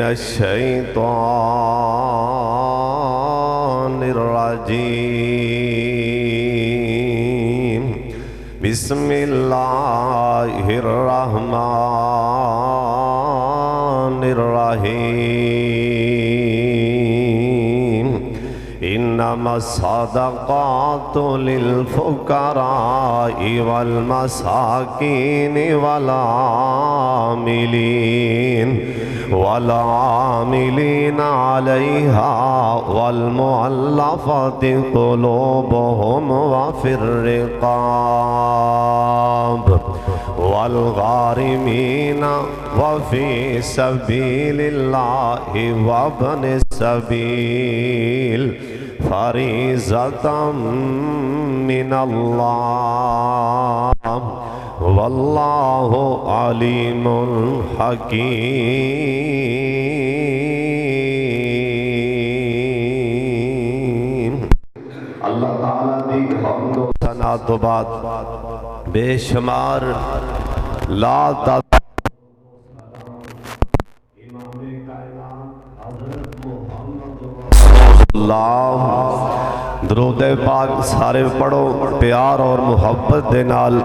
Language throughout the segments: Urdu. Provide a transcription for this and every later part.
الشيطان الرجيم بسم الله الرحمن الرحيم إنما الصدقات للفقراء والمساكين والعاملين عليها والمؤلفة قلوبهم وفي الرقاب والغارمين وفي سبيل الله وابن السبيل فريضة من الله والله عليم حكيم۔ اللہ تعالیٰ دی حمد و ثنا تو بعد بے شمار لا تعداد امام کائنات حضرت محمد اللہ درود پاک سارے پڑھو پیار اور محبت دے نال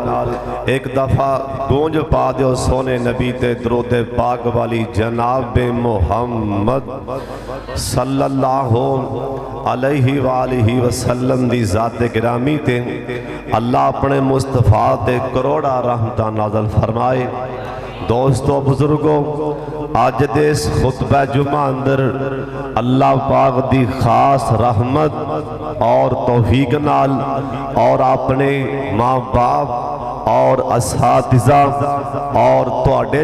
ایک دفعہ گونج پا دیو سونے نبی تے درود پاک والی جناب محمد صلی اللہ علیہ وآلہ وسلم دی ذات گرامی تے اللہ اپنے مصطفیٰ تے کروڑا رحمتہ نازل فرمائے۔ دوستو بزرگوں، آج دیس خطبہ جمعہ اندر اللہ پاک دی خاص رحمت اور توفیق نال اور اپنے ماں باپ اور اساتذہ اور تواڈے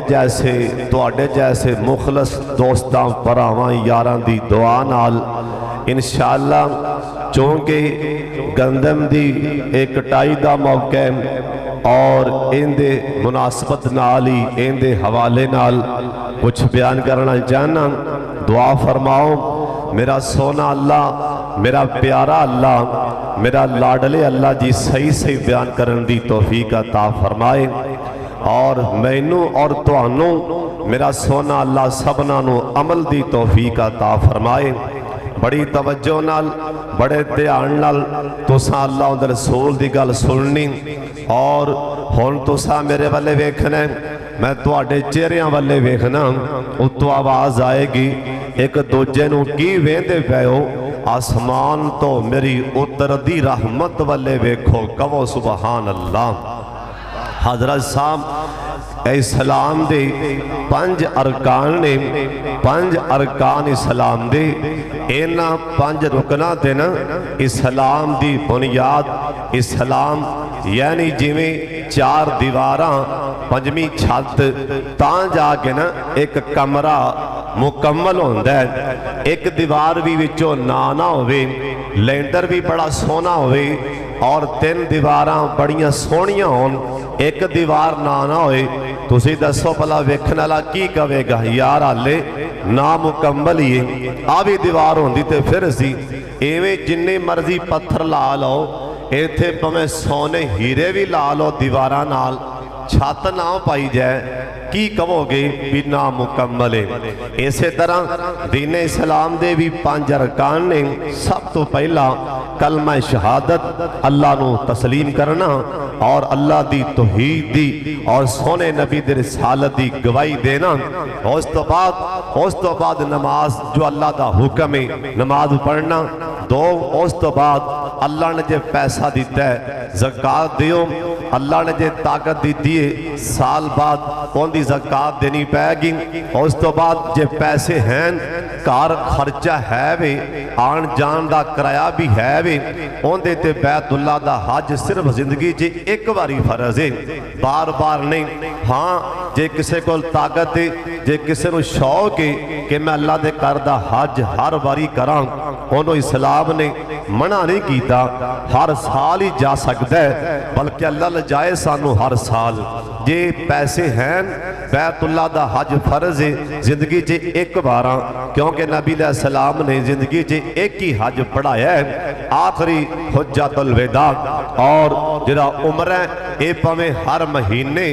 جیسے مخلص دوستاں پراواں یاراں دی دعا نال انشاءاللہ چونکہ گندم دی ایک کٹائی دا موقع اور اندے مناسبت نالی اندے حوالے نال کچھ بیان کرنا چاہنا۔ دعا فرماؤ میرا سونا اللہ، میرا پیارا اللہ، میرا لاڈلے اللہ جی صحیح بیان کرن دی توفیق عطا فرمائے، اور مینوں اور تانوں میرا سونا اللہ سبنا نو عمل دی توفیق عطا فرمائے۔ بڑی توجہ نال بڑے دھیان نال تساں اللہ دے رسول دی گل سننی، اور ہن تساں میرے والے ویکھنا، میں تواڈے چہریاں والے ویکھنا، اتوں آواز آئے گی ایک دوجے نو کی ویندے پئے ہو، آسمان تو میری اتردی رحمت والے ویکھو، کہو سبحان اللہ۔ حضرت صاحب اسلام دے 5 ارکان نے، 5 ارکان اسلام دے، اینا 5 رکنہ دینا اسلام دی بنیاد، اسلام یعنی جویں 4 دیواراں 5ویں چھت تاں جا کے نا ایک کمرہ مکمل ہوندہ ہے۔ ایک دیوار بھی وچوں نہ ہوئے، لینڈر بھی بڑا سونا ہوئے، اور 3 دیواراں بڑیاں سونیاں ہون، ایک دیوار نہ ہوئے، تو اسی دسو پلا ویکھن والا کی کہے گا یار آلے نامکمل ہی آوی دیوار ہوندی تے پھر سی ایویں جننے مرضی پتھر لا لو، ایتھے پمیں سونے ہیرے بھی لا لو دیواراں نال، چھت نہ پائی جائے کی کہو گے بھی نامکمل ہے۔ اسی طرح دین اسلام دے بھی 5 ارکان نے۔ سب تو پہلا کلمہ شہادت اللہ نو تسلیم کرنا، اور اللہ دی توحید دی اور سونے نبی دی رسالت دی گواہی دینا۔ اس تو بعد نماز جو اللہ دا حکم ہے نماز پڑھنا۔ اس تو بعد اللہ نے جے پیسہ دیتا ہے زکاة دیو، اللہ نے جے طاقت دیتی ہے سال بعد کون دی زکاة دینی پائے گی۔ اس تو بعد جے پیسے ہیں کار خرچہ ہے وے، آن جان دا کرایہ بھی ہے وے، ان دیتے بیت اللہ دا حج صرف زندگی جے ایک باری فرض ہے، بار بار نہیں۔ ہاں جے کسے کو طاقت ہے، جے کسے کو شوق ہے کہ میں اللہ دے کردہ حج ہر باری کران، انہوں اسلام نے منع نہیں کیتا، ہر سال ہی جا سکتا ہے، بلکہ اللہ لجائے سانو ہر سال۔ جے پیسے ہیں بیت اللہ دا حج فرض ہے زندگی جے ایک بارا، کیونکہ نبی علیہ السلام نے زندگی جے ایک ہی حج پڑھایا ہے، آخری حجت الوداع۔ اور جڑا عمرہ اے پویں ہر مہینے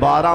12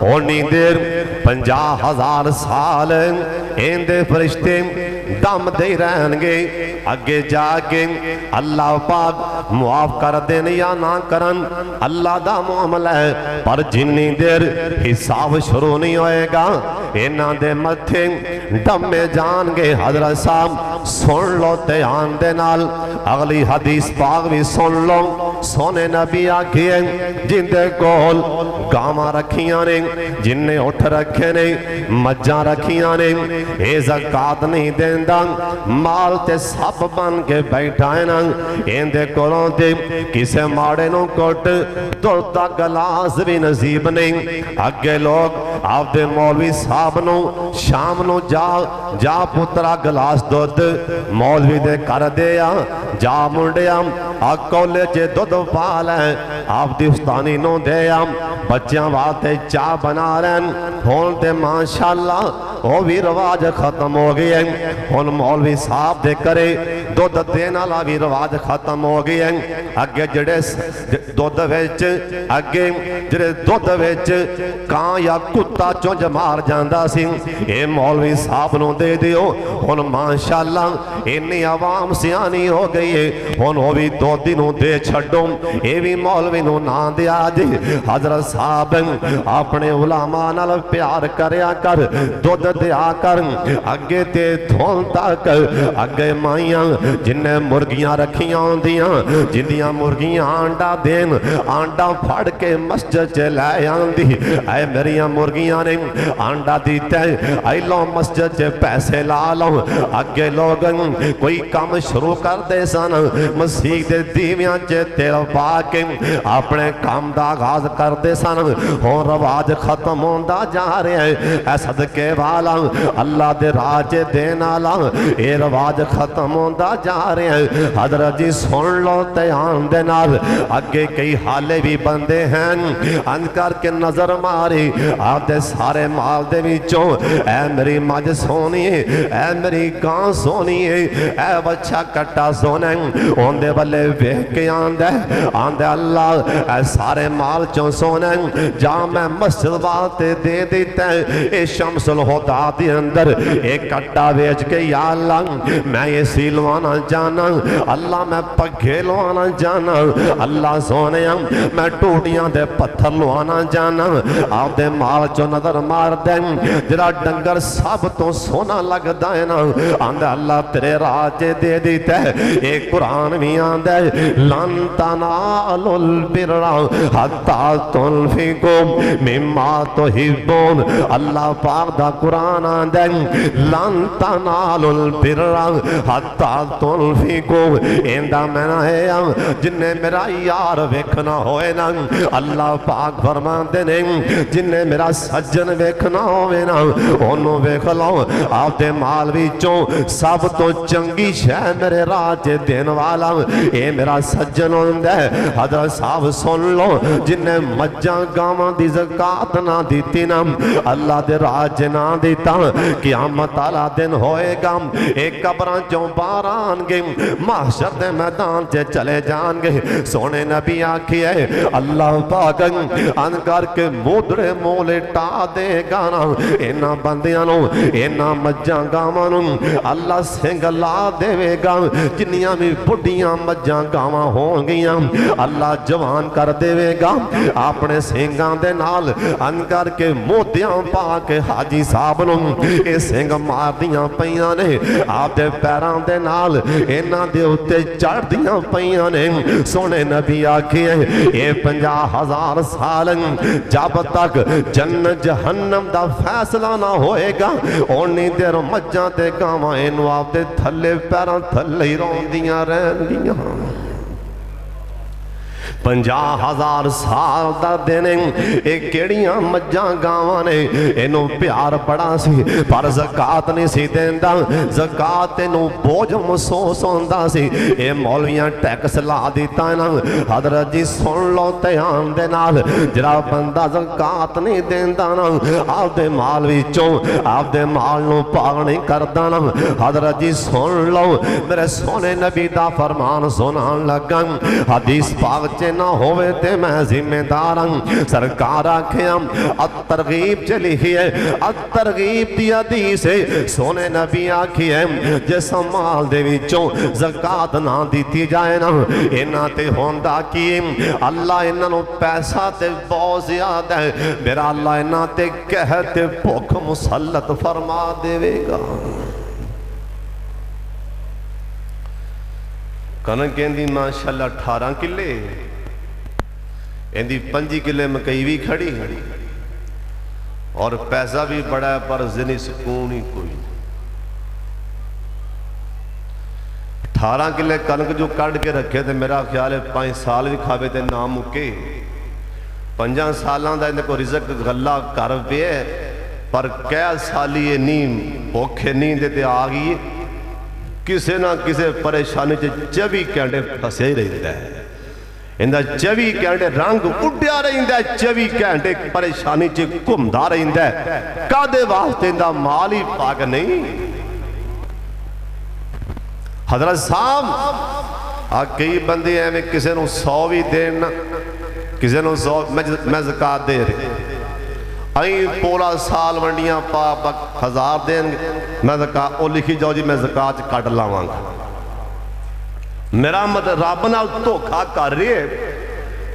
اونی دیر 50,000 سال ایندے فرشتے دم دے رہن گے اگے جا کے اللہ پاک معاف کر دین یا نہ کرن اللہ دا معاملہ ہے پر جنی دیر حساب شروع نہیں ہوئے گا اینا دے متھے دم میں جان گے حضرت صاحب سن لو تیان دے نال اگلی حدیث پاک بھی سن لو سونے نبی آکھئے جن دے کول گاما رکھیاں نے جن نے اٹھ رکھے نے مجھاں رکھیاں نے اے زکاة نہیں دیندہ مال تے سب بن کے بیٹھائے نا ایندے کولوں تے کسے ماڑے نو کوٹ دلتا گلاس بھی نصیب نہیں اگے لوگ آپ دے مولوی صاحب نو شام نو جا پترا گلاس دودھ مولوی دے کر دیا جا منڈیا کولے چے دودھ پال ہے آپ دی استانی نو دیا بچیاں واتے چاہ بنا رہن ہون تے ماشاءاللہ وہ بھی رواج ختم ہو گئی ہے ہون مولوی صاحب دے کرے دودھ دینا لا بھی رواج ختم ہو گئی ہے اگے جڑے دودھ ویچ اگے جڑے دودھ ویچ کان یا کتا چونج مار جاندہ سی اے مولوی صاحب نو دے دیو ہون ماشاءاللہ انہی عوام سیانی ہو گئی ہے ہون وہ بھی دودھ نو دے چھڑوں اے بھی مولوی نو نا دیا جی حضرت صاحب اپنے علماء نال پیار کریا کر دودھ دیا کر اگے تے دھون تک اگے مائیاں جنہیں مرگیاں رکھیاں ہوندیاں جنیاں مرگیاں آنڈا دین آنڈا پھڑ کے مسجد چے لائے آندی اے میریاں مرگیاں نے آنڈا دیتے اے لو مسجد چے پیسے لالوں اگے لوگ کوئی کام شروع کر دے سن مسیح دے دیویاں چے تیل پاکیں اپنے کام دا آغاز کر دے سن ہون رواج ختم ہوندہ جا رہے ہیں اے صدقے والا اللہ دے راجے دینا لا اے رواج ختم ہوندہ جا رہے ہیں حضرت جی سن لو تیان دے نال اگے کئی حالے بھی بندے ہیں ان کر کے نظر ماری آپ دے سارے مال دے بیچوں اے میری مجھ سونی اے میری کان سونی اے بچہ کٹا سونے ان دے بلے ویک کے آندے اللہ اے سارے مال چون سونے جا میں مسجد باتے دے دیتے اے شمس الہدا دی اندر ایک کٹا ویچ کے یا اللہ میں یہ سیلوانا جانا اللہ میں پگھے لوانا جانا اللہ سونے میں ٹوٹیاں دے پتھر لوانا جانا آپ دے مال چو نظر مار دیں جرا ڈنگر سب تو سونا لگ دائنا آندے اللہ تیرے راجے دے دیتے ایک قرآن بھی آندے لن تنالوا البر حتی تنفقوا مما تحبون اللہ پاک دا قرآن آندے لن تنالوا البر حتی تنفقوا ایندہ میں نہ ہے جنہیں میرا یار ویکھنا ہوئے نا اللہ پاک فرمان دے نہیں جنہیں میرا سجن ویکھنا ہوئے نا انہوں ویکھ لو آپ دے مال ویچوں سب تو چنگی شہ میرے راجے دین والا اے میرا سجن ہوندے حضرت صاحب سن لو جنہیں مجھاں گاواں دی زکاة نہ دیتی نا اللہ دے راجے نہ دیتا قیامت آلہ دن ہوئے گا ایک قبران چوں باران گے محشر دے میدان چے چلے جان گے سونے نبی آکھی ہے اللہ پاک ان کر کے مودرے مولے ٹا دے گا نا اینا بندیاں اینا مجھاں گاواں اللہ سنگ لا دے گا جنیاں میں بڑیاں مجھاں گاواں ہوں گیاں اللہ جوان کر دے گا اپنے سنگاں دے نال ان کر کے موتیاں پا کے حاجی صاحب اے سنگ مار دیاں پیاں نے آپ دے پیران دے نال اینا دے اتے چڑھ دیاں پیاں نے سونے نبی آکھی ہے اے 50,000 سال جب تک جنت جہنم دا فیصلہ نہ ہوئے گا اونی دیر مجھاں تے گاواں اینو آپ دے تھلے پیران تھلے ہی رون دیاں رہن دیاں 50,000 سال دا دینے ایک کیڑیاں مجھاں گاواں نے انہوں پیار پڑا سی پر زکاة نہیں سی دیندہ زکاة انہوں بوجھ محسوس ہوندہ سی اے مولویاں ٹیکس لا دیتا ہے نا حضرت جی سن لو تیان دے نال جرا بندہ زکاة نہیں دیندہ نا آپ دے مال ویچوں آپ دے مال نو پاگ نہیں کردہ نا حضرت جی سن لو میرے سونے نبی دا فرمان سنان لگن حدیث پاگ چے نہ ہوئے تے میں ذمہ دار ہوں سرکار آکھیا الترغیب چلی ہے الترغیب دی حدیث ہے سونے نبی آکھی ہے جس مال دے وچوں زکات نہ دیتی جائے نا انہاں تے ہوندا کی اللہ انہاں نو پیسہ تے بہت زیادہ ہے میرا اللہ انہاں تے کہتے بھوک مسلط فرما دے گا کنک کہندی ماشاءاللہ 18 کلے اندی 5 کلے مکئی بھی کھڑی اور پیسہ بھی بڑا ہے پر ذہنی سکون ہی کوئی 18 کلے کنک جو کٹ کے رکھے تھے میرا خیال ہے 5 سال بھی کھاوے تے نہ مکے 5 سالان دا اندے کو رزق غلہ کر پہ ہے پر کیا سالی یہ نیم بھوکے نیندے تے آگئی کسے نہ کسے پریشانی چے 24 گھنٹے پھسے ہی رہتا ہے اندہ 24 گھنٹے رنگ اڈیا رہتا ہے 24 گھنٹے پریشانی چے گھمدا رہتا ہے کادے واسطے اندہ مال ہی پاک نہیں حضرت صاحب کئی بندے ہیں میں کسے نو 100 بھی دینا کسے نو 100 میں زکاة دے رہے آئیں پورا سال منڈیاں پا 1000 دیں میں زکاة او لکھی جاؤ جی میں زکاة کٹ لاؤں گا میرا مطلب رب نال دھوکھا کر رہی ہے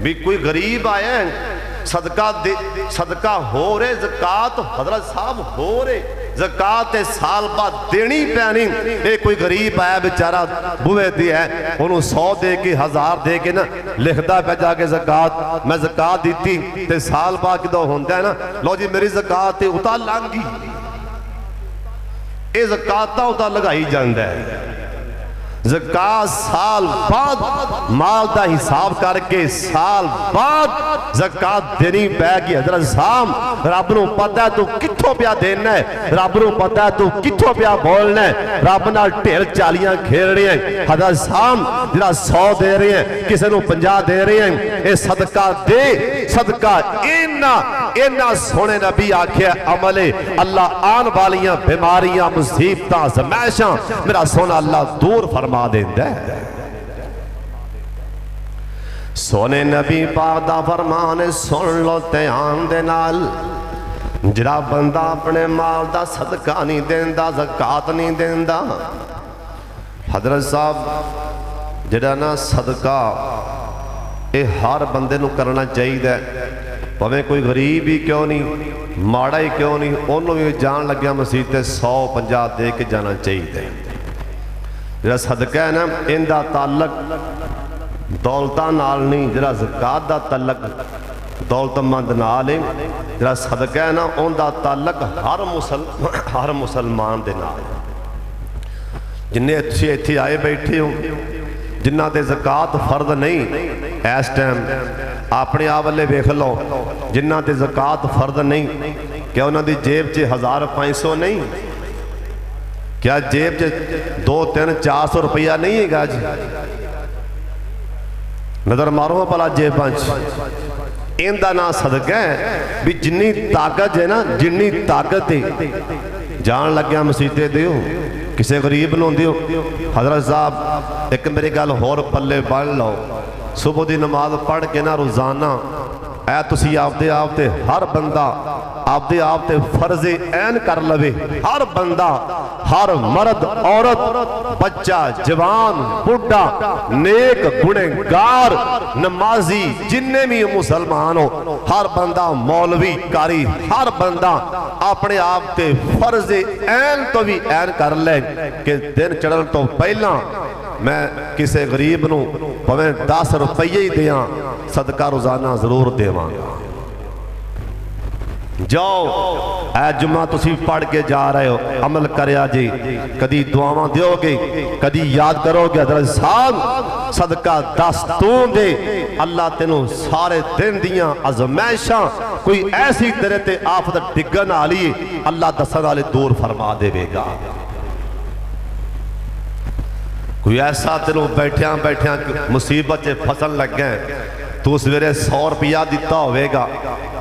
بھی کوئی غریب آئے ہیں صدقہ ہو رہے زکاة حضرت صاحب ہو رہے زکاة سال بعد دینی پینی ایک کوئی غریب آیا بیچارہ بوئے دیا ہے انہوں 100 دے کے 1000 دے کے نا لکھتا پہ جا کے زکاة میں زکاة دیتی تے سال بعد کدھو ہوندہ ہے نا لو جی میری زکاة تے اتا لانگی اے زکاة اتا لگائی جاندہ ہے زکاة سال بعد مال دا حساب کر کے سال بعد زکاة دینی پہ گی حضرت صاحب رب نو پتہ ہے تو کتھوں پیا دینا ہے رب نو پتہ ہے تو کتھوں پیا بولنا ہے رب نال ٹھیل چالیاں کھیل رہے ہیں حضرت صاحب جرا 100 دے رہے ہیں کسے نو 50 دے رہے ہیں اے صدقہ دے صدقہ اینا سونے نبی آکھے عمل اللہ آن والیاں بیماریاں مصیبتاں زمائشاں میرا سونا اللہ دور فرما دیندہ ہے سونے نبی پاک دا فرمانے سن لو تیان دے نال جرا بندہ اپنے مال دا صدقہ نہیں دیندہ زکاة نہیں دیندہ حضرت صاحب جرا نا صدقہ اے ہر بندے نو کرنا چاہیے دے پہمیں کوئی غریب ہی کیوں نہیں ماڑا ہی کیوں نہیں انہوں بھی جان لگیا مسیح تے 150 دے کے جانا چاہیے دے جرا صدقہ ہے نا ان دا تعلق دولتہ نال نہیں جرا زکاة دا تعلق دولت مند نال نہیں جرا صدقہ ہے نا ان دا تعلق ہر مسلمان دے نال جنہیں اچھی آئے بیٹھے ہوں جنہ دے زکاة فرد نہیں ایس ٹائم اپنے آولے بیکھ لو جنہ دے زکاة فرد نہیں کیا انہوں دی جیب چے 1500 نہیں کیا جیب چے 200-400 روپیہ نہیں ہے گا جی نظر مارو ہاں پلا جیب پانچ ان دا نا صدقہ ہے بھی جنی طاقت ہے نا جنی طاقت ہے جان لگ گیا مسیحتے دیو کسے غریب نوں دیو حضرت صاحب ایک میری گل ہور پلے بڑھ لو صبح دی نماز پڑھ کے نا روزانہ اے تسی آپ دے ہر بندہ آپ دے فرض این کر لوے ہر بندہ ہر مرد عورت بچہ جوان بڑھا نیک گنہگار نمازی جننے بھی مسلمان ہو ہر بندہ مولوی کاری ہر بندہ اپنے آپ تے فرض این تو بھی این کر لے کہ دن چڑھن تو پہلا میں کسے غریب نو پویں 10 روپیے ہی دیاں صدقہ روزانہ ضرور دیواں جاؤ اے جمعہ تسی پڑھ کے جا رہے ہو عمل کریا جی کدی دعاواں دیو گے کدی یاد کرو گے حضرت صاحب صدقہ 10 تو دے اللہ تینوں سارے دن دیاں ازمائشاں کوئی ایسی طرح تے آفت ڈگن آلی اللہ دسن آلے دور فرما دے بے گا کوئی ایسا تینوں بیٹھیاں مصیبت پھسن لگ گئے تو سویرے 100 روپیہ دیتا ہوئے گا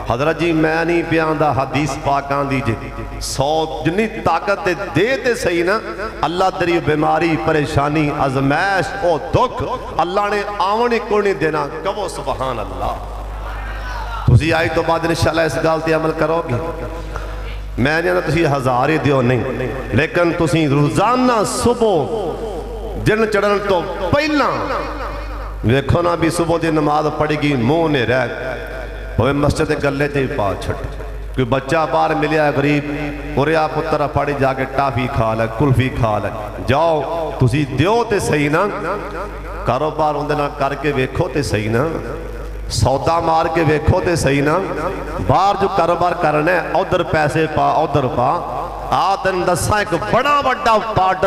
حضرت جی میں نہیں پیاندہ حدیث پاکان دیجے 100 جنی طاقت دے تے صحیح نا اللہ تیری بیماری پریشانی ازمائش او دکھ اللہ نے آونی کو نہیں دینا کہو سبحان اللہ تسی آئی تو بعد انشاءاللہ اس گالتی عمل کرو گی میں نہیں تسی ہزاری دیو نہیں لیکن تسی روزانہ صبح جن چڑھن تو پہلا ویکھو نا بھی صبح دی نماز پڑھی گی منہ نے رہ وہ مسجد گلے تے پا چھٹ کوئی بچہ باہر ملیا ہے غریب اوریا پتر پڑھی جا کے ٹافی کھا لے کلفی کھا لے جاؤ تسی دیو تے صحیح نا کاروبار ہوندے نا کر کے ویکھو تے صحیح نا سودا مار کے ویکھو تے صحیح نا باہر جو کاروبار کرنا ہے ادھر پیسے پا ادھر پا آتن دسا ایک بڑا بڑا پارٹ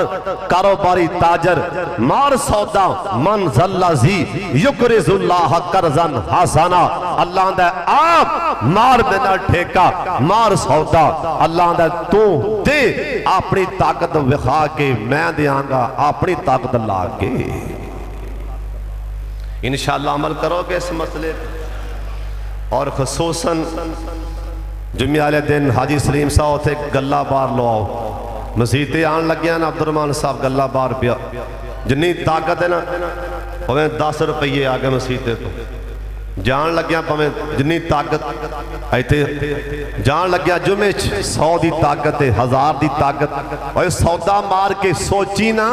کاروباری تاجر مار سودا من ذلازی یکرز اللہ قرضن حسنا اللہ دے آپ مار بنا ٹھیکا مار سودا اللہ دے تو دے اپنی طاقت وخا کے میں دیاں گا اپنی طاقت لا کے انشاءاللہ عمل کرو گے اس مسئلے اور خصوصاً جمعہ والے دن حاجی سلیم صاحب تھے گلہ بار لو آؤ مسیحتے آن لگ گیا نا عبدالرحمن صاحب گلہ بار پیا جنی طاقت ہے نا پہمیں 10 روپیے آگے مسیحتے تو جان لگ گیا پہمیں جنی طاقت ایتے جان لگ گیا جمعہ 100 دی طاقت ہے 1000 دی طاقت اور سودا مار کے سوچی نا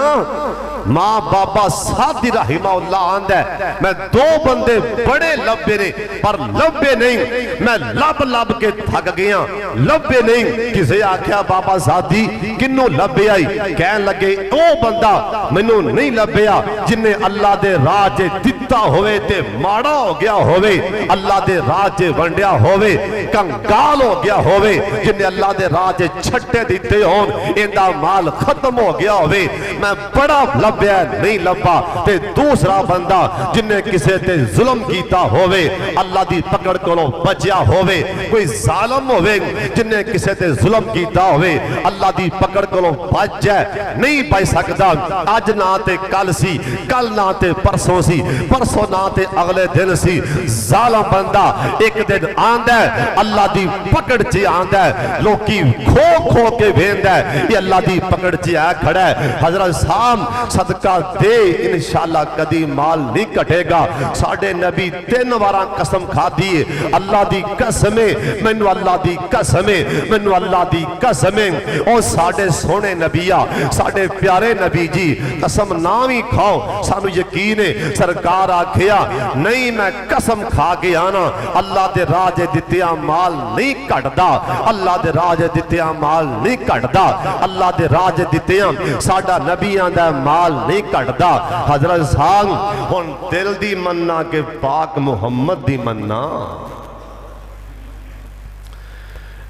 ماں بابا ساتھی رحمہ اللہ آند ہے میں 2 بندے بڑے لبے نے پر لبے نہیں میں لب کے تھک گیا لبے نہیں کسے آکھیا بابا ساتھی کنوں لبے آئی کہن لگے او بندہ منوں نہیں لبیا جنہیں اللہ دے راج دتا ہوئے تے ماڑا ہو گیا ہوئے اللہ دے راج ونڈیا ہوئے کنگال ہو گیا ہوئے جنہیں اللہ دے راج چھٹے دیتے ہون اندہ مال ختم ہو گیا ہوئے میں بڑا لبیا نہیں لبا تے دوسرا بندہ جنہیں کسے تے ظلم کیتا ہوئے اللہ دی پکڑ کرو بچیا ہوئے کوئی ظالم ہوئے جنہیں کسے تے ظلم کیتا ہوئے اللہ دی پکڑ کرو بچ جائے نہیں بچ سکتا آج نہ تے کل سی کل نہ تے پرسوں سی پرسوں نہ تے اگلے دن سی ظالم بندہ ایک دن آند ہے اللہ دی پکڑ چی آند ہے لوکی کھو کھو کے بھیند ہے یہ اللہ دی پکڑ چی آئے کھڑا ہے حضرت صاحب صدقہ دے انشاءاللہ کدی مال نہیں کٹے گا ساڑھے نبی 3 وارا قسم کھا دیئے اللہ دی قسمیں منو اللہ دی قسمیں منو اللہ دی قسمیں اور ساڑھے سونے نبیہ ساڑھے پیارے نبی جی قسم نامی کھاؤ سانو یقینے سرکار آکھیا نہیں میں قسم کھا کے آنا اللہ دے راج دیتیا مال نہیں کٹدا اللہ دے راج دیتیا مال نہیں کٹدا اللہ دے راج دیتیا ساڑھا نبیان دے مال نہیں کٹدا حضرت صاحب ہن دل دی مننا کہ پاک محمد دی مننا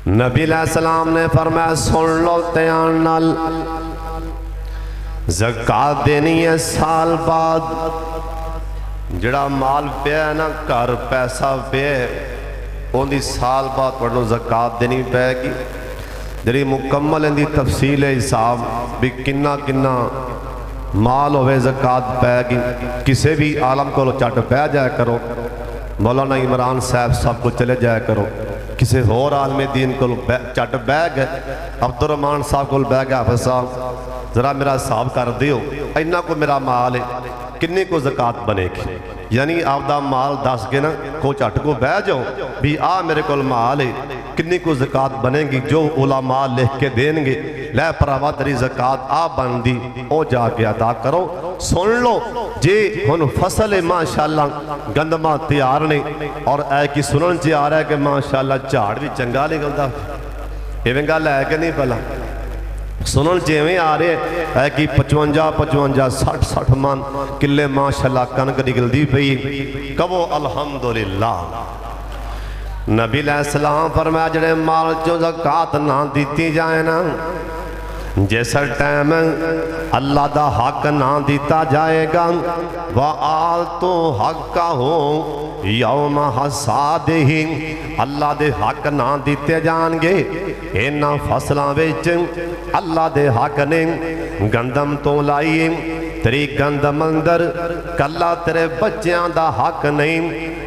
نبی علیہ السلام نے فرمایا سن لو تیان نال زکاة دینی ہے سال بعد جڑا مال پہ ہے نا کار پیسہ پہ ہے ان دی سال بعد پڑھنو زکاة دینی پہ گی جڑی مکمل ان دی تفصیل حساب بھی کنہ کنہ مال ہوئے زکاة پہ گی کسے بھی عالم کو چاٹ پہ جائے کرو مولانا عمران صاحب کو چلے جائے کرو کسے اور عالم دین کو چاٹ بہ گئے عبدالرحمن صاحب کو بہ گیا حافظ صاحب ذرا میرا حساب کر دیو اینا کو میرا مال ہے کننے کو زکاة بنے گی یعنی آپ دا مال 10 کے نا کو چٹ کو بہ جاؤ بھی میرے کو مال ہے کننے کو زکاة بنے گی جو علماء لکھ کے دیں گے لے پراوا تری زکاة بن دی او جا کے ادا کرو سن لو جے ہن فصل ماشاءاللہ گندمہ تیار نے اور اے کی سنن چی آ رہا ہے کہ ماشاءاللہ چاڑ بھی چنگا لے گلدہ ایویں گا لے کے نہیں پہلا سنن چیویں آ رہے ہے کہ 55 60 من کلے ماشاءاللہ کنک نکل دی پئی کبو الحمدللہ نبی علیہ السلام فرمایا جڑے مال جو زکاة نہ دیتی جائے نا جیسا ٹائم اللہ دا حق نہ دیتا جائے گا وَآلْتُ حَقَّهُ یوم حسادہ اللہ دے حق نہ دیتے جان گے اینا فصلہ ویچ اللہ دے حق نے گندم تو لائیے تیری گندم اندر کلا تیرے بچیاں دا حق نہیں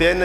3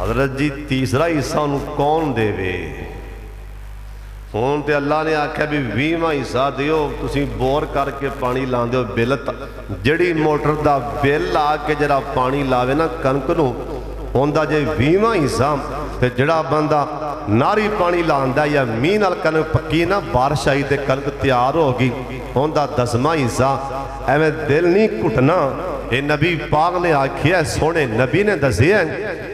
حضرت جی تیسرا حصہ انہوں کون دے وے؟ ہون تے اللہ نے آکھا بھی 20واں حصہ دیو، تسی بور کر کے پانی لان دیو بل جڑی موٹر دا بل آ کے جڑا پانی لاوے نا کنک نو ہوندا جے 20واں حصہ، تے جڑا بندہ ناری پانی لاندا یا مین نال کنک پکی نا بارش آئی تے کنک تیار ہوگی ہوندا 10واں حصہ۔ ایویں دل نہیں کٹنا، اے نبی پاک نے آکھیا سونے نبی نے دسیا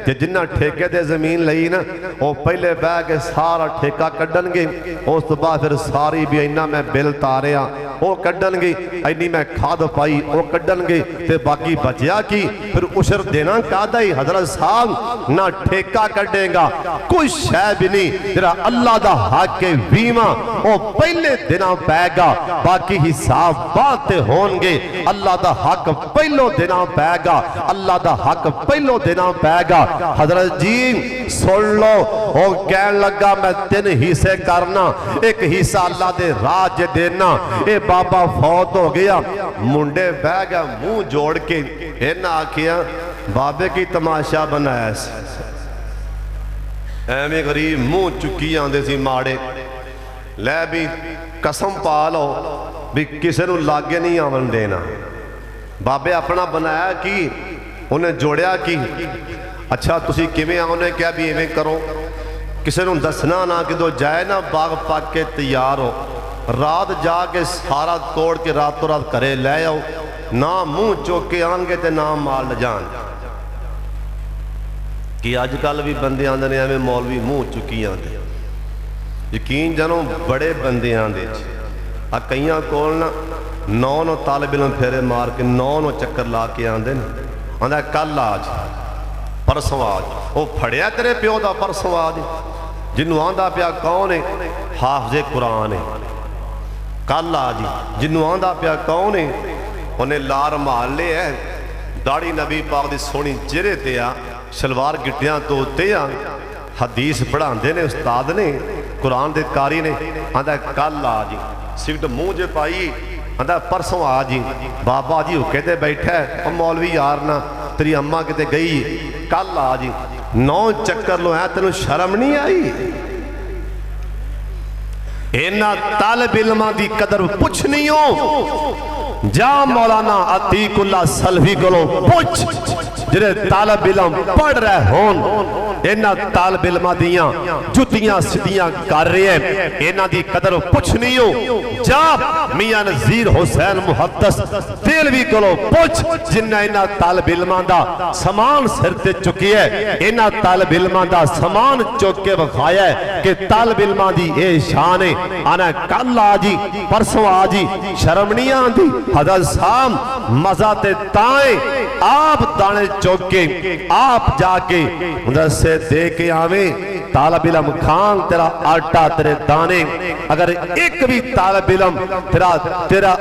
کہ جنہ ٹھیکے دے زمین لئی نا وہ پہلے بہ کے سارا ٹھیکہ کڈن گے، اس تو بعد پھر ساری بھی اینا میں بل تاریا وہ کڈن گے، اینی میں کھاد پائی وہ کڈن گے، تے باقی بچیا کی پھر عشر دینا کہدا ہی حضرت صاحب نہ ٹھیکہ کڈے گا کوئی شے بھی نہیں، تیرا اللہ دا حق کے 20واں وہ پہلے دینا پائے گا، باقی حساب باتیں ہون گے، اللہ دا حق پہلو دینا پائے گا، اللہ دا حق پہلو دینا پائے گا۔ حضرت جی سن لو وہ کہن لگا میں 3 حصے کرنا، ایک حصہ اللہ دے راج دینا۔ اے بابا فوت ہو گیا، منڈے بہ گیا منہ جوڑ کے، اینا آکھیا بابے کی تماشا بنایا سی، ایمیں غریب منہ چکی آندے سی ماڑے، لے بھی قسم پالو بھی کسے نو لاگے نہیں آون دینا۔ بابے اپنا بنایا کی انہیں جوڑیا کی، اچھا تسی کیویں آنے کیا بھی ایویں کرو، کسے نو دسنا نہ کہ دو جائے نا باغ پاک کے تیار ہو، رات جا کے سارا توڑ کے راتوں رات کرے لے آؤ، نہ منہ چوکے آنگے تے نہ مال جان۔ کہ آج کل بھی بندے آندے نے ہمیں مولوی منہ چکی آندے، یقین جانو بڑے بندے آندے، کئیاں کول نا 9 طالب علم پھیرے مار کے 9 چکر لا کے آندے نا، آندہ کل آج پرسوں آج وہ پھڑیا تیرے پیو دا پرسوں آج، جنہوں آندہ پیا کون ہے حافظ قرآن ہے، کل آج جنہوں آندہ پیا کون ہے انہیں لار محلے ہے، داڑی نبی پاک دی سونی چرے تیا شلوار گٹیاں تو تیا، حدیث پڑھان دے نے استاد نے قرآن دے کاری نے، آندہ کل آج سگٹ منہ جے پائی، آندہ پرسوں آج بابا جی وہ کہتے بیٹھا ہے مولوی یارنا تیری اممہ کہتے گئی کل آج 9 چکر لو ہیں تینوں شرم نہیں آئی؟ اینا طالب علمہ دی قدر پوچھ نہیں ہو، جا مولانا عتیق اللہ سلفی گلو پوچھ جنہیں طالب علم پڑھ رہے ہون، اینا طالب علمہ دیاں جتیاں سدیاں کر رہے ہیں، اینا دی قدر پوچھ نہیں ہو، جا میاں نذیر حسین محدث دیلوی گلو پوچھ جنہیں اینا طالب علمہ دا سامان سرتے چکی ہے، اینا طالب علمہ دا سامان چکے بخایا ہے کہ طالب علمہ دی اے شان ہے، آنا کل آجی پرسوں آجی شرم نہیں آندھی۔ حضرت صاحب مزاتے تائیں آپ دانے چوکے آپ جا کے مدد سے دے کے آویں، طالب علم کھان تیرا آٹا تیرے دانے، اگر ایک بھی طالب علم تیرا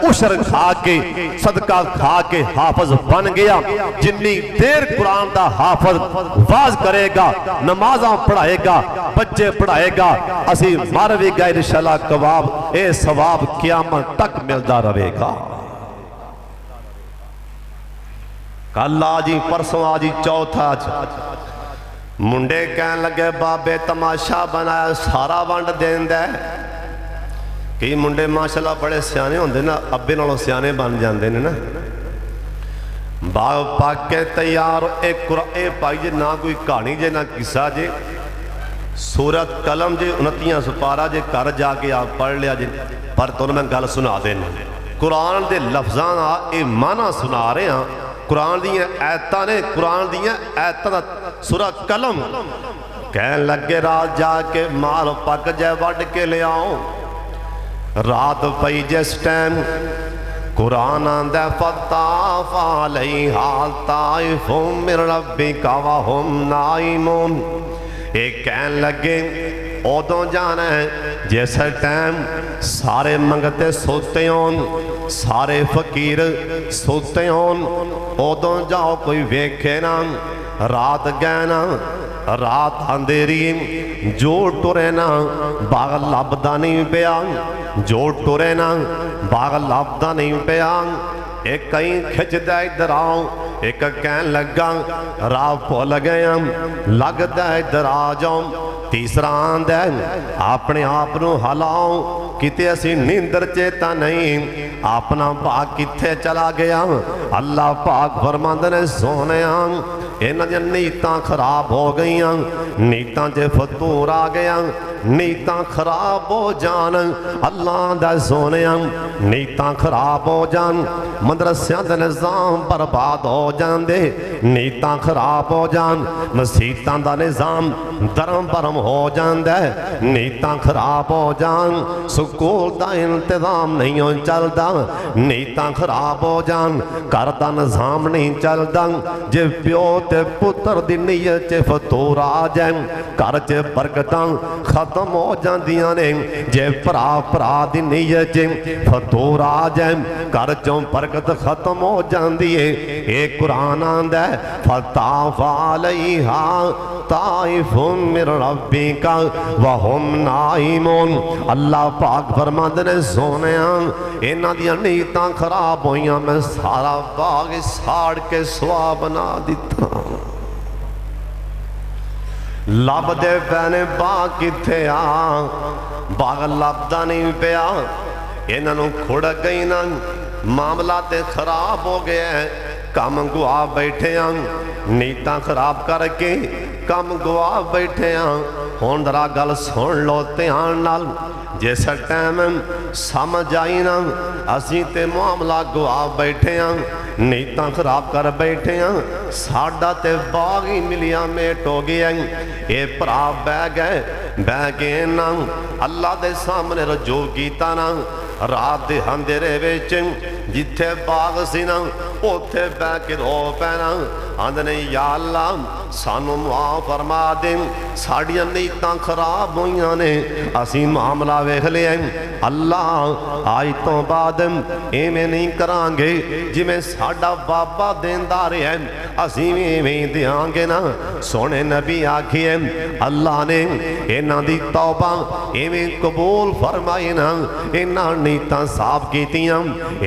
عشر کھا کے صدقہ کھا کے حافظ بن گیا، جنی دیر قرآن دا حافظ واز کرے گا، نمازاں پڑھائے گا، بچے پڑھائے گا، اسی ماروی گا انشاءاللہ قواب اے ثواب قیامت تک ملدا رہے گا۔ کل آجی پرسوں آجی چوتھا آج منڈے کہن لگے بابے تماشا بنایا سارا وانڈ دین دے، کئی منڈے ماشاءاللہ بڑے سیانے ہوندے نا، ابے نالوں سیانے بن جاندے نا، باغ پاک کے تیار ایک قرآن پائی جے نہ کوئی کہانی جے نہ قصہ جے، سورت قلم جے 29 سپارہ جے کر جا کے آپ پڑھ لیا جے، پر تو میں گل سنا دینا، قرآن دے لفظان اے معنی سنا رہے ہیں، قرآن دیاں آیتاں نے، قرآن دیاں آیتاں دا سورہ قلم کہن لگے رات جا کے مال پک جائے وڈ کے لے آؤں، رات پئی جس ٹائم قرآن آندے فطاف علیہا طائف من ربک وہم نائمون، ایک کہن لگے اودوں جانا ہے جیسے ٹائم سارے منگتے سوتے ہون، سارے فقیر سوتے ہون، اودوں جاؤ کوئی ویکھے نا، رات گینا رات اندھیری جو ٹورے نا باغ لبدا نہیں پیا، جو ٹورے نا باغ لبدا نہیں پیا، ایک کہیں کھچ دے ادھر آؤں، ایک کہن لگا راہ بھول گیا لگدا ادھر آ جاؤ تیسرا آندا اپنے آپ نو ہلاؤ کتے اسی نیندر چیتا نہیں اپنا پاک کتھے چلا گیا اللہ پاک فرماندے نے سونیا انہاں دی نیتاں خراب ہو گئیاں نیتاں چ فتور آ گیا نیتاں خراب ہو جان اللہ دا سونیا نیتاں خراب ہو جان مدرسیاں دے نظام برباد ہو جان دے نیتاں خراب ہو جان مسیتاں دا نظام درم برم ہو جان دے نیتاں خراب ہو جان سکول دا انتظام نہیں ہو چلدا نیتاں خراب ہو جان گھر دا نظام نہیں چلدا جے پیو تے پتر دی نیت چ فتور آ جائے گھر چ برکتاں ختم ہو جاندیاں نے جے پرا دی نیت چ فتور آ جائے گھر چوں برکت ختم ہو جاندی ہے اے قرآن آندا ہے فطاف علیہا طائف من ربک وہم نائمون اللہ پاک فرماندے نے سونیاں انہاں دیاں نیتاں خراب ہوئیاں میں سارا باغ ساڑ کے سوا بنا دیتا لب دے پینے باغ کتھے آ باغ لبدا نہیں پیا انہاں نوں کھڑ گئی نا معاملہ تے خراب ہو گیا کم گوا بیٹھے ہیں نیتاں خراب کر کے کم گوا بیٹھے ہیں ہون درا گل سن لو دھیان نال جیسا ٹائم سمجھ آئی نا اسی تے معاملہ گوا بیٹھے ہیں نیتاں خراب کر بیٹھے ہیں ساڈا تے باغ ہی ملیا میٹ ہو گیا اے پرا بہ گئے نا اللہ دے سامنے رجوع کیتا نا رات دے اندھیرے وچ جتھے باغ سی نا اوتھے بہ کے رو پینا آندنے یا اللہ سانو معاف فرما دے ساڑیاں نیتاں خراب ہوئیاں نے اسی معاملہ ویکھ لیا اللہ آج تو بعد ایویں نہیں کران گے جی میں ساڈا بابا دیندار ہے اسی ایویں دیاں گے نا سونے نبی آکھیے اللہ نے انہاں دی توبہ ایویں قبول فرمائی نا انہاں نیتاں صاف کیتیاں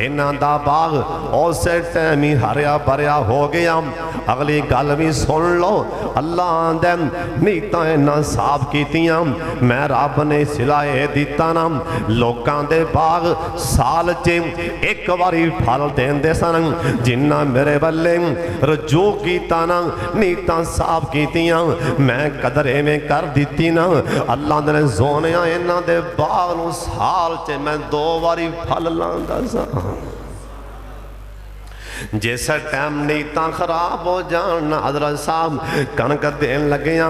انہاں دا باغ اسے ٹائمی ہریا بھریا ہو گیا اگلی گل بھی سن لو اللہ دے نیتاں انہاں صاف کیتیاں میں رب نے سلائے دیتا نا لوکاں دے باغ سال چ ایک واری پھل دیندے سن جنہ میرے بلے رجوع کیتا نا نیتاں صاف کیتیاں میں قدرے میں کر دیتی نا اللہ نے زونیاں انہاں دے باغ نو سال چ میں 2 واری پھل لاندا سا جیسا ٹائم نیتاں خراب ہو جان حضرت صاحب کنک دین لگیاں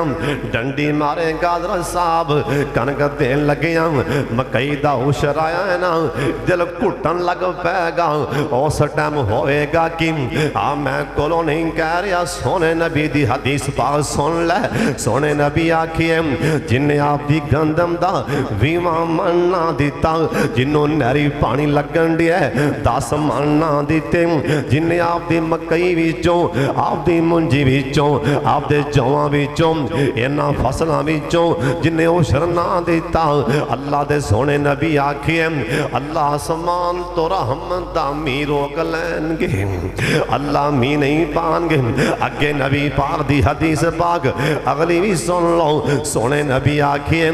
ڈنڈی مارے گا حضرت صاحب کنک دین لگیاں مکئی دا عشر آیا ہے نا دل کٹن لگ پے گا اس ٹائم ہوئے گا کہ میں کولو نہیں کہہ رہا سونے نبی دی حدیث پاک سن لے سونے نبی آکھیے جن آپ دی گندم دا 20 من نہ دیتا جنوں نہری پانی لگن دی ہے 10 من نہ دیتے جن نے آپ دی مکئی وچوں آپ دی منجی وچوں آپ دے جواں وچوں انہاں فصلاں وچوں جن نے عشر نہ دیتا اللہ دے سونے نبی آکھیے اللہ آسمان تو رحمت دا می روک لین گے اللہ می نہیں پان گے اگے نبی پاک دی حدیث پاک اگلی بھی سن لو سونے نبی آکھیے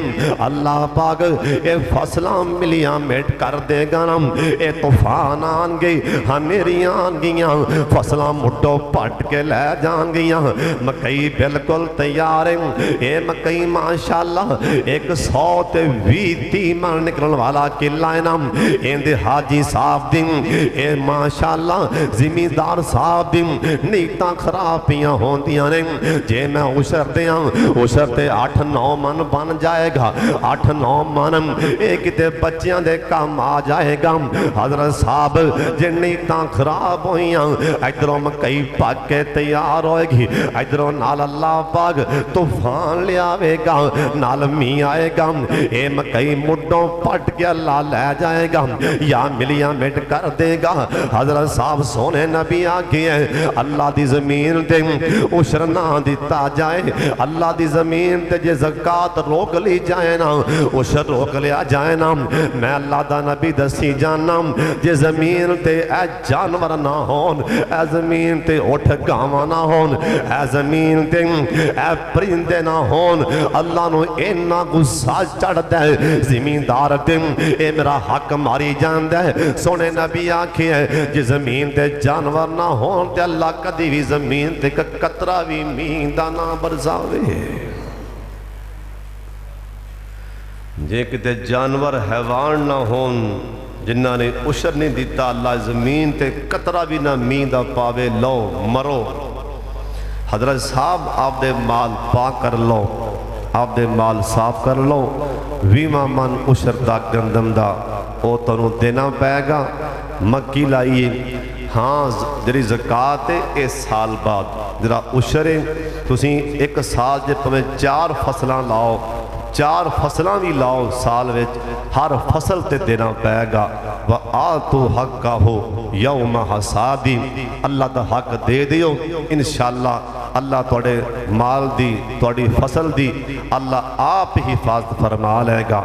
اللہ پاک اے فصلاں ملیاں میٹ کر دے گا نا اے طوفان آن گئی ہنیریاں آن گئی فصلاں مٹو پٹ کے لے جان گیاں مکئی بالکل تیار ہے اے مکئی ماشاءاللہ 120 من نکلن والا قلعہ ہے نا اندے حاجی صاحب دن اے ماشاءاللہ زمیندار صاحب دن نیتاں خراب پیاں ہوندیاں نے جے میں عشر دیاں عشر تے 8-9 من بن جائے گا 8-9 من ایک تے بچیاں دے کام آ جائے گا حضرت صاحب جے نیتاں خراب ہوئیاں ادھروں مکئی پاک کے تیار ہوئے گی ادھروں نال اللہ پاک طوفان لے آوے گا نال می آئے گا اے مکئی مڈوں پٹ کے اللہ لے جائے گا یا ملیاں مٹ کر دے گا حضرت صاحب سونے نبی آگے اللہ دی زمین تے عشر نہ دیتا جائے اللہ دی زمین تے جے زکاة روک لی جائے نا عشر روک لیا جائے نا میں اللہ دا نبی دسی جانا جے زمین تے اے جانور نہ ہو ہون، اے زمین تے اٹھ گاواں نہ ہون، اے زمین تے اے پرندے نہ ہون۔ اللہ نو اینا غصہ چڑھدا ہے زمیندار تے اے میرا حق ماری جاندا ہے۔ سونے نبی آکھے جے زمین تے جانور نہ ہون تے اللہ کدی بھی زمین تے قطرہ بھی مین دا نہ برساوے۔ جے کتے جانور حیوان نہ ہون جنہ نے عشر نہیں دیتا اللہ زمین تے قطرہ بھی نہ مین دا پاوے، لو مرو۔ حضرت صاحب آپ دے مال پا کر لو، آپ دے مال صاف کر لو، 20 من عشر دا گندم دا او تنوں دینا پائے گا۔ مکی لائیے ہاں جری زکاة ہے اس سال بعد جرا عشر ہے، تُسیں ایک سال جے پویں 4 فصلاں لاؤ، 4 فصلاں بھی لاؤ سال وچ، ہر فصل تے دینا پائے گا۔ وَآتُوا حَقَّهُ يَوْمَ حَصَادِهِ، اللہ دا حق دے دیو، انشاءاللہ اللہ توڑے مال دی توڑی فصل دی اللہ آپ ہی حفاظت فرما لے گا۔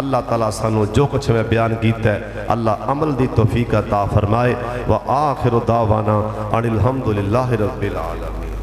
اللہ تعالیٰ سانو جو کچھ میں بیان کیتا ہے اللہ عمل دی توفیق عطا فرمائے۔ وآخر دعوانا ان الحمدللہ رب العالمین۔